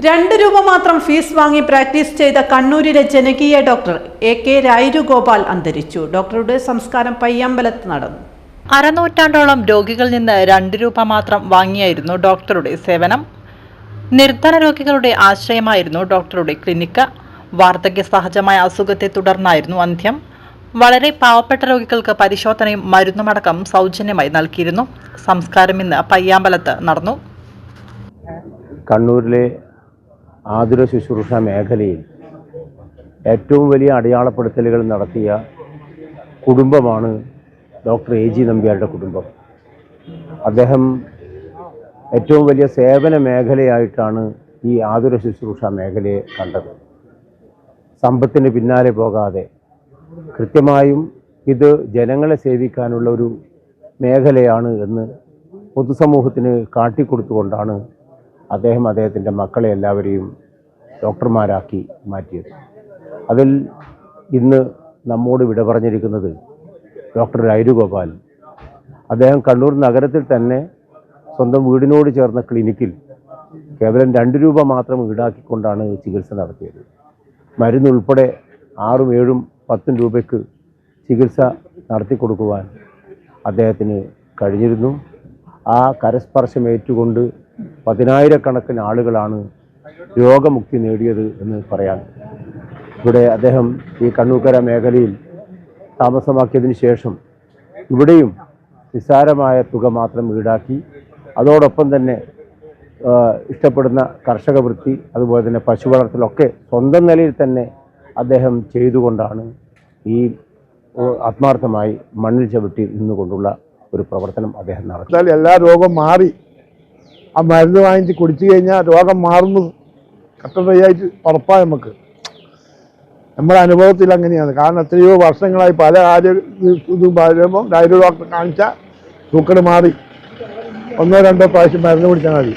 രൂപ മാത്രം ഫീസ് വാങ്ങി പ്രാക്ടീസ് ചെയ്ത കണ്ണൂരിലെ ജനകീയ ഡോക്ടർ AK രായരുഗോപാൽ അന്തരിച്ചു. ഡോക്ടറുടെ സംസ്കാരം പയ്യാമ്പലത്ത് നടന്നു. അരനൂറ്റാണ്ടോളം രോഗികളിൽ നിന്ന് 2 രൂപ മാത്രം വാങ്ങിയായിരുന്നു ഡോക്ടറുടെ സേവനം. നിർധന രോഗികളുടെ ആശ്രയമായിരുന്നു ഡോക്ടറുടെ ക്ലിനിക്ക്. വാർദ്ധക്യ സഹജമായ അസുഖത്തെ തുടർന്നായിരുന്നു അന്ത്യം. വളരെ പാവപ്പെട്ട രോഗികൾക്ക് പരിശോധനയും മരുന്നുമടക്കം സൗജന്യമായി നൽകിയിരുന്നു. സംസ്കാരം ഇന്ന് പയ്യാമ്പലത്ത് നടന്നു. കണ്ണൂരിലെ ആതുര ശുശ്രൂഷ മേഖലയിൽ ഏറ്റവും വലിയ അടയാളപ്പെടുത്തലുകൾ നടത്തിയ കുടുംബമാണ് ഡോക്ടർ AG നമ്പ്യാരുടെ കുടുംബം. അദ്ദേഹം ഏറ്റവും വലിയ സേവന മേഖലയായിട്ടാണ് ഈ ആതുര ശുശ്രൂഷ മേഖലയെ കണ്ടത്. സമ്പത്തിന് പിന്നാലെ പോകാതെ കൃത്യമായും ഇത് ജനങ്ങളെ സേവിക്കാനുള്ള ഒരു മേഖലയാണ് എന്ന് പൊതുസമൂഹത്തിന് കാട്ടിക്കൊടുത്തുകൊണ്ടാണ് അദ്ദേഹത്തിൻ്റെ മക്കളെ എല്ലാവരെയും ഡോക്ടർമാരാക്കി മാറ്റിയത്. അതിൽ ഇന്ന് നമ്മോട് വിട പറഞ്ഞിരിക്കുന്നത് ഡോക്ടർ രായരുഗോപാൽ. അദ്ദേഹം കണ്ണൂർ നഗരത്തിൽ തന്നെ സ്വന്തം വീടിനോട് ചേർന്ന ക്ലിനിക്കിൽ കേവലം 2 രൂപ മാത്രം ഈടാക്കിക്കൊണ്ടാണ് ചികിത്സ നടത്തിയത്. മരുന്നുൾപ്പെടെ 6, 7, 10 രൂപയ്ക്ക് ചികിത്സ നടത്തിക്കൊടുക്കുവാൻ അദ്ദേഹത്തിന് കഴിഞ്ഞിരുന്നു. ആ കരസ്പർശം ഏറ്റുകൊണ്ട് 10,000-കണക്കിന് ആളുകളാണ് രോഗമുക്തി നേടിയത് എന്ന് പറയാം. ഇവിടെ അദ്ദേഹം ഈ കണ്ണൂക്കര മേഖലയിൽ താമസമാക്കിയതിന് ശേഷം ഇവിടെയും നിസ്സാരമായ തുക മാത്രം ഈടാക്കി അതോടൊപ്പം തന്നെ ഇഷ്ടപ്പെടുന്ന കർഷക വൃത്തി അതുപോലെ തന്നെ പശു വളർത്തലൊക്കെ സ്വന്തം നിലയിൽ തന്നെ അദ്ദേഹം ചെയ്തുകൊണ്ടാണ് ഈ ആത്മാർത്ഥമായി മണ്ണിൽ ചവിട്ടി നിന്നുകൊണ്ടുള്ള ഒരു പ്രവർത്തനം അദ്ദേഹം നടത്തി. എല്ലാ രോഗം മാറി ആ മരുന്ന് വാങ്ങിച്ച് കുടിച്ചു കഴിഞ്ഞാൽ രോഗം മാറുന്നത് കട്ടയായിട്ട് ഉറപ്പാണ് നമുക്ക്. നമ്മുടെ അനുഭവത്തിൽ അങ്ങനെയാണ്. കാരണം എത്രയോ വർഷങ്ങളായി പല ഇത് പറയുമ്പോൾ ഡോക്ടറെ കാണിച്ചാൽ സൂക്കട് മാറി 1-2 പ്രാവശ്യം മരുന്ന് കുടിച്ചാൽ മതി.